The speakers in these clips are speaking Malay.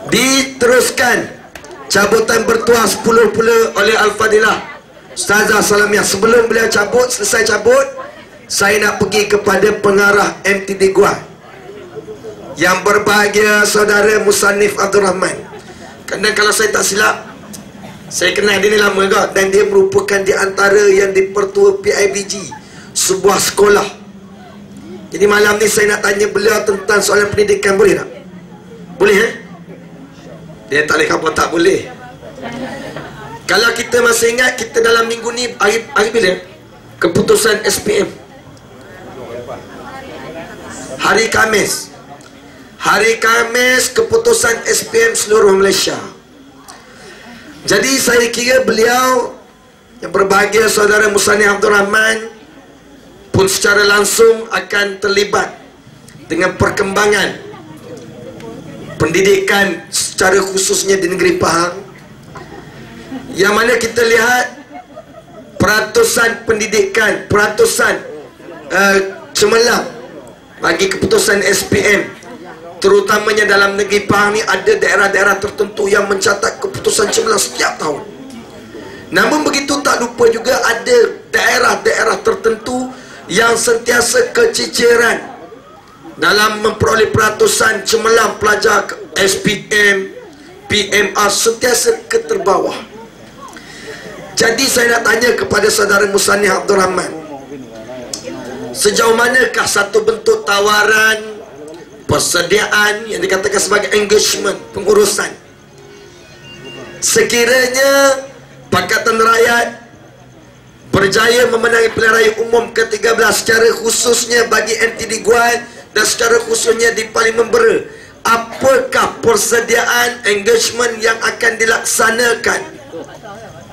Diteruskan cabutan bertuah 10 pula oleh Al-Fadilah Ustazah Salamiah. Sebelum beliau cabut, selesai cabut, saya nak pergi kepada pengarah MTD Gua yang berbahagia Saudara Musannif Abdul Rahman. Kerana kalau saya tak silap, saya kenal dia ni lama kau, dan dia merupakan di antara yang dipertua PIBG, sebuah sekolah. Jadi malam ni saya nak tanya beliau tentang soalan pendidikan, boleh tak? Boleh Dia tak boleh apa tak boleh. Kalau kita masih ingat, kita dalam minggu ni hari bila keputusan SPM? Hari Khamis. Hari Khamis keputusan SPM seluruh Malaysia. Jadi saya kira beliau yang berbahagia Saudara Musannif Abdul Rahman pun secara langsung akan terlibat dengan perkembangan pendidikan secara khususnya di negeri Pahang, yang mana kita lihat peratusan pendidikan, peratusan cemerlang bagi keputusan SPM, terutamanya dalam negeri Pahang ni ada daerah-daerah tertentu yang mencatat keputusan cemerlang setiap tahun. Namun begitu tak lupa juga ada daerah-daerah tertentu yang sentiasa keciciran dalam memperoleh peratusan cemerlang pelajar SPM, PMR, sentiasa ke terbawah. Jadi saya nak tanya kepada Saudara Musannif Abdul Rahman, sejauh manakah satu bentuk tawaran, persediaan yang dikatakan sebagai engagement, pengurusan, sekiranya Pakatan Rakyat berjaya memenangi pilihan raya umum ke-13 secara khususnya bagi MTD Guai dan secara khususnya di Parlimen Bera, apakah persediaan engagement yang akan dilaksanakan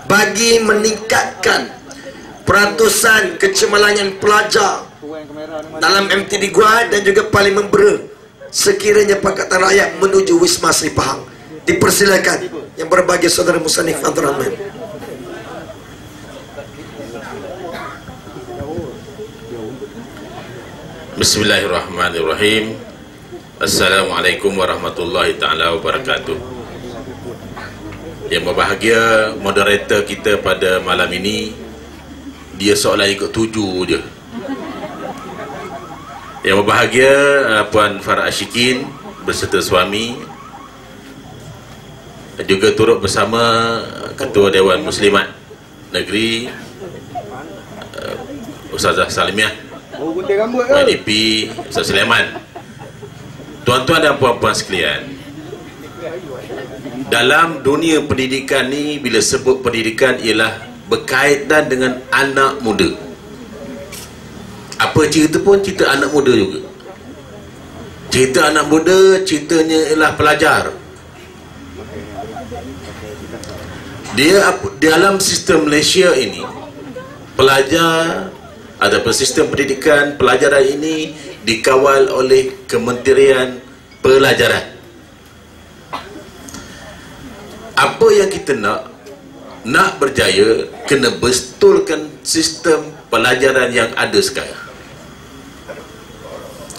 bagi meningkatkan peratusan kecemerlangan pelajar dalam MTD Guai dan juga Parlimen Bera sekiranya Pakatan Rakyat menuju Wisma Seri Pahang? Dipersilakan yang berbahagia Saudara Musannif Abdul Rahman. Bismillahirrahmanirrahim. Assalamualaikum warahmatullahi ta'ala wabarakatuh. Yang berbahagia moderator kita pada malam ini, dia seolah ikut tuju je. Yang berbahagia Puan Farah Ashikin berserta suami, juga turut bersama Ketua Dewan Muslimat Negeri Ustazah Salamiah, YDP Ustaz Sulaiman. Tuan-tuan dan puan-puan sekalian, dalam dunia pendidikan ni, bila sebut pendidikan ialah berkaitan dengan anak muda. Apa cerita pun cerita anak muda juga. Cerita anak muda, ceritanya ialah pelajar. Dia dalam sistem Malaysia ini, pelajar ataupun sistem pendidikan pelajaran ini dikawal oleh Kementerian Pelajaran. Apa yang kita nak berjaya, kena betulkan sistem pelajaran yang ada sekarang.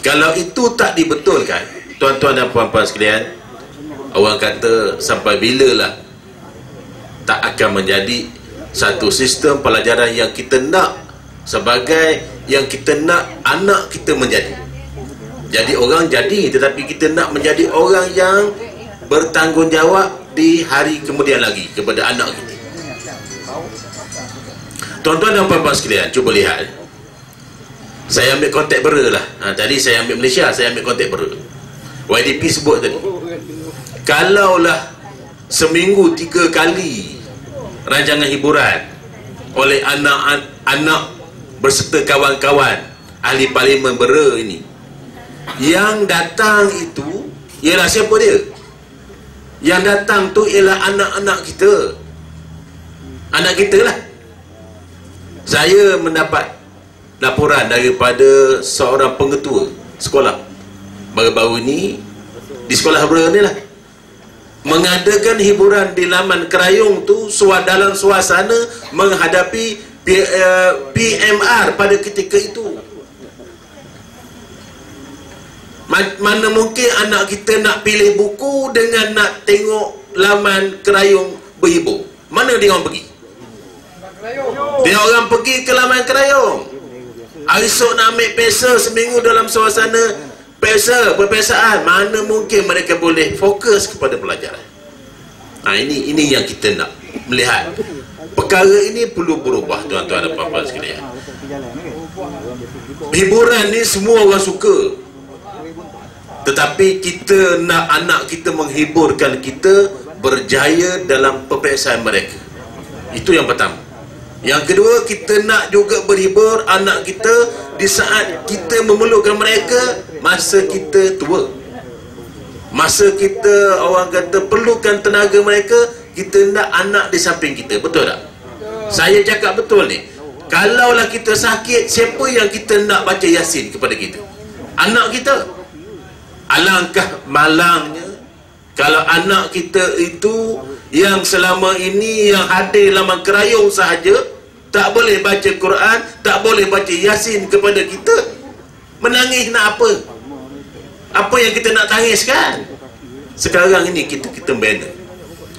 Kalau itu tak dibetulkan, tuan-tuan dan puan-puan sekalian, orang kata sampai bilalah tak akan menjadi satu sistem pelajaran yang kita nak, sebagai yang kita nak anak kita menjadi. Jadi orang jadi, tetapi kita nak menjadi orang yang bertanggungjawab di hari kemudian lagi kepada anak kita. Tuan-tuan dan puan-puan sekalian, cuba lihat. Saya ambil konteks Bera lah. Tadi saya ambil Malaysia, saya ambil konteks Bera. YDP sebut tadi, kalaulah seminggu 3 kali rancangan hiburan oleh anak-anak berserta kawan-kawan ahli Parlimen Bera ini, yang datang itu ialah siapa dia? Yang datang tu ialah anak-anak kita, anak kita lah. Saya mendapat laporan daripada seorang pengetua sekolah baru-baru ini di sekolah Bera ni lah, mengadakan hiburan di Laman Kerayung tu dalam suasana menghadapi PMR pada ketika itu. Mana mungkin anak kita nak pilih buku dengan nak tengok laman kerayong berhibur? Mana dia orang pergi? Dia orang pergi ke laman kerayong. Esok nak ambil pesa seminggu dalam suasana perpesaan. Mana mungkin mereka boleh fokus kepada pelajaran? Ini yang kita nak melihat. Perkara ini perlu berubah, tuan-tuan dan puan-puan sekalian. Hiburan ni semua orang suka, tetapi kita nak anak kita menghiburkan kita berjaya dalam peperiksaan mereka. Itu yang pertama. Yang kedua, kita nak juga berhibur anak kita di saat kita memerlukan mereka masa kita tua. Masa kita, orang kata, perlukan tenaga mereka, kita nak anak di samping kita. Betul tak? Saya cakap betul ni. Kalaulah kita sakit, siapa yang kita nak baca Yasin kepada kita? Anak kita. Alangkah malangnya kalau anak kita itu yang selama ini yang hadir dalam kerayong sahaja, tak boleh baca Quran, tak boleh baca Yasin kepada kita. Menangis nak apa? Apa yang kita nak tangiskan? Sekarang ini kita bina.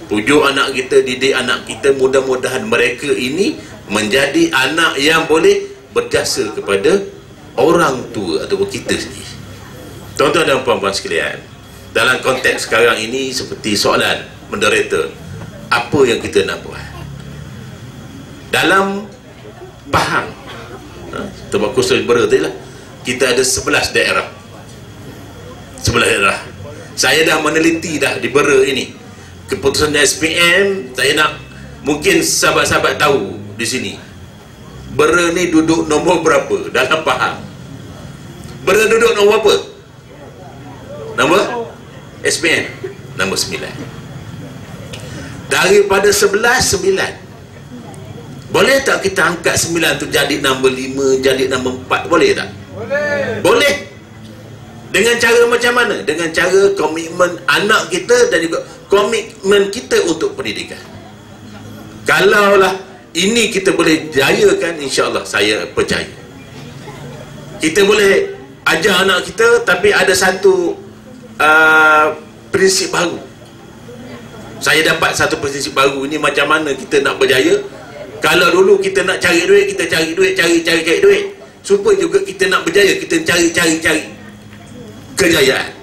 Pujuk anak kita, didik anak kita, mudah-mudahan mereka ini menjadi anak yang boleh berjasa kepada orang tua ataupun kita sendiri. Tuan-tuan dan puan-puan sekalian, dalam konteks sekarang ini seperti soalan moderator, apa yang kita nak buat? Dalam Pahang, tempat khusus Bera tadi lah, kita ada 11 daerah. 11 daerah. Saya dah meneliti dah di Bera ini. Keputusan SPM, saya nak mungkin sahabat-sahabat tahu di sini. Bera ni duduk nombor berapa dalam Pahang? Bera duduk nombor apa? Nombor SPM nombor 9. Daripada 11, 9. Boleh tak kita angkat 9 tu jadi nombor 5, jadi nombor 4? Boleh tak? Boleh. Boleh. Dengan cara macam mana? Dengan cara komitmen anak kita dan juga komitmen kita untuk pendidikan. Kalaulah ini kita boleh jayakan, insya-Allah saya percaya. Kita boleh ajar anak kita, tapi ada satu prinsip baru. Saya dapat satu prinsip baru ini, macam mana kita nak berjaya. Kalau dulu kita nak cari duit, kita cari duit, cari duit. Supaya juga kita nak berjaya, kita cari kejayaan.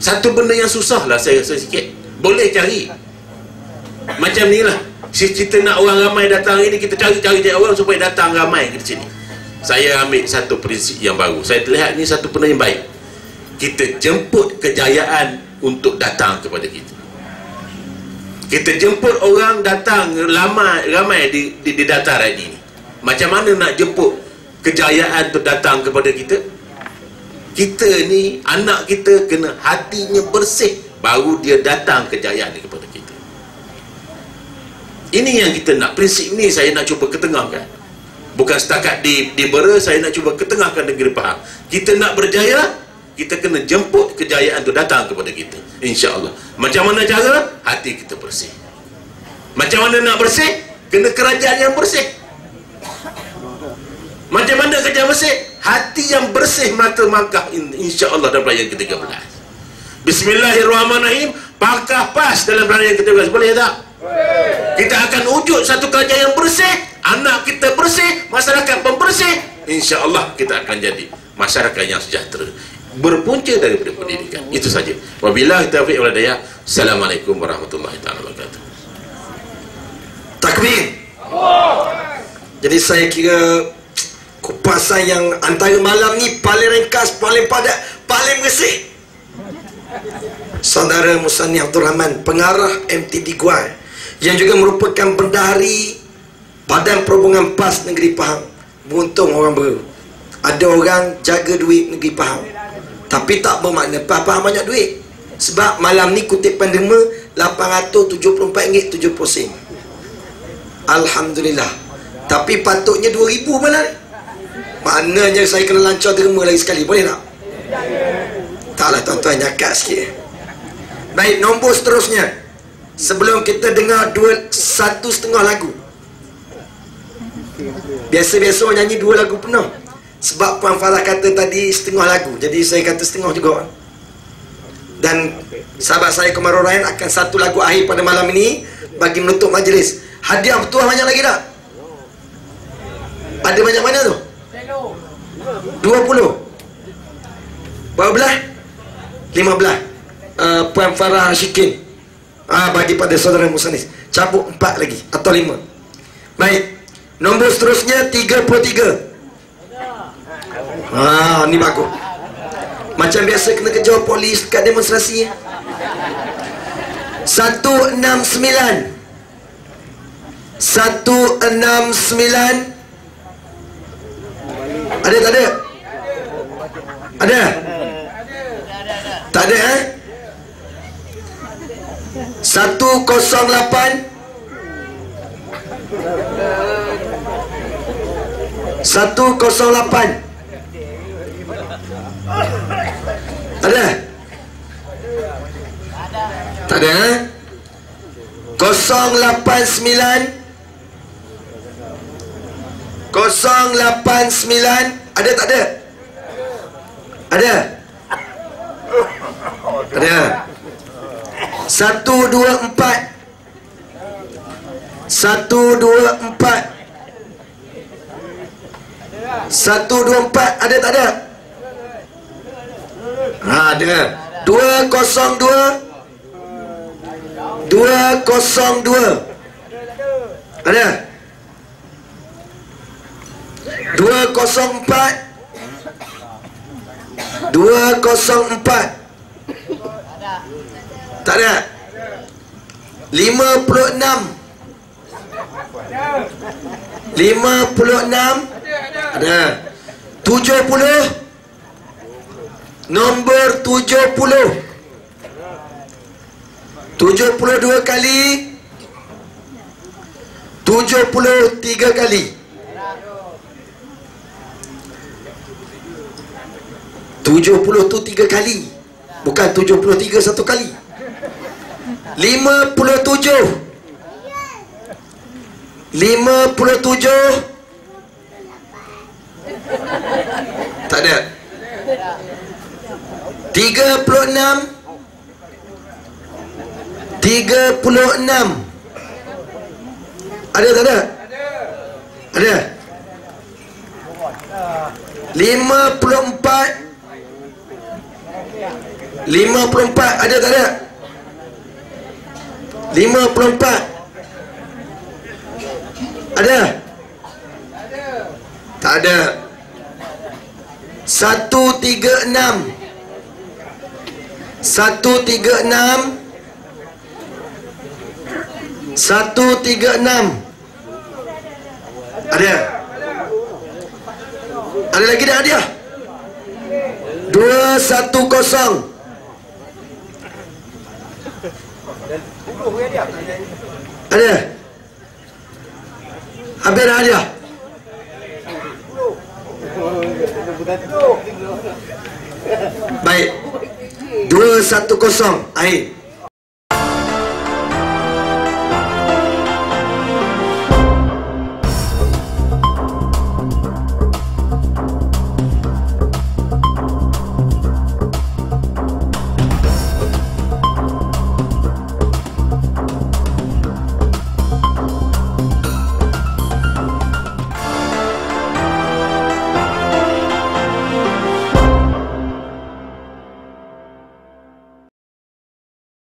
Satu benda yang susah lah saya rasa sikit. Boleh cari. Macam ni lah. Kita nak orang ramai datang ini, kita cari orang supaya datang ramai ke sini. Saya ambil satu prinsip yang baru. Saya terlihat ni satu benda yang baik. Kita jemput kejayaan untuk datang kepada kita. Kita jemput orang datang ramai di dataran ini. Macam mana nak jemput kejayaan untuk datang kepada kita? Kita ni, anak kita kena hatinya bersih, baru dia datang kejayaan kepada kita. Ini yang kita nak. Prinsip ni saya nak cuba ketengahkan. Bukan setakat di Bera, saya nak cuba ketengahkan negeri Pahang. Kita nak berjaya, kita kena jemput kejayaan itu datang kepada kita, insya-Allah. Macam mana cara? Hati kita bersih. Macam mana nak bersih? Kena kerajaan yang bersih. Macam mana kerajaan bersih? Hati yang bersih, mata mangkah, insya-Allah dalam perayaan ke-13. Bismillahirrahmanirrahim. Pakah pas dalam perayaan ke-13. Boleh tak? Boleh. Kita akan wujud satu kerajaan yang bersih, anak kita bersih, masyarakat pun bersih. Insya-Allah kita akan jadi masyarakat yang sejahtera, berpunca daripada pendidikan. Itu saja. Wabillahi taufiq wal hidayah. Assalamualaikum warahmatullahi wabarakatuh. Takbir. Jadi saya kira kupasan yang antara malam ni paling ringkas, paling padat, paling bersih. Saudara Musani Abdul Rahman, pengarah MTD Guai, yang juga merupakan bendahari Badan Perhubungan PAS Negeri Pahang. Beruntung orang Bera. Ada orang jaga duit negeri Pahang, tapi tak bermakna Pahang banyak duit. Sebab malam ni kutipan derma RM874.70. Alhamdulillah. Tapi patutnya 2,000 malam ni. Maknanya saya kena lancar derma lagi sekali. Boleh tak? Taklah tuan-tuan, nyakat sikit. Baik, nombor seterusnya. Sebelum kita dengar 1,5 lagu. Biasa-biasa orang nyanyi 2 lagu penuh. Sebab Puan Farah kata tadi setengah lagu, jadi saya kata setengah juga. Dan sahabat saya Komarul Ryan akan satu lagu akhir pada malam ini bagi menutup majlis. Hadiah bertuah banyak lagi tak? Ada banyak mana tu? 20. Berapa belah? 15. Puan Farah Syikin bagi pada saudara Musanis. Cabut 4 lagi atau 5. Baik. Nombor seterusnya 33. Ni bagus. Macam biasa kena kejar polis kat demonstrasi. 169. 169. Ada tak ada? Ada? Tak ada 108. 108. Ada? Tak ada 089. 089. Ada tak ada? Ada? Ada. 124. 124. 124. Ada tak ada? Ada. 202. 202. Ada? 204. 204. Tak ada. 56. 56. Ada. 70. Nombor 70. 72 kali. 73 kali. 70 tu 3 kali. Bukan 73 satu kali. 57. 57. Tak ada. 36. 36. Ada tak ada? Ada. 54. 54. Ada tak ada? 54. Ada? Tak ada. 136. 136. 136. Ada? Ada lagi dah hadiah? 210. Ada? Habis dah hadiah? Baik. 210. Akhir.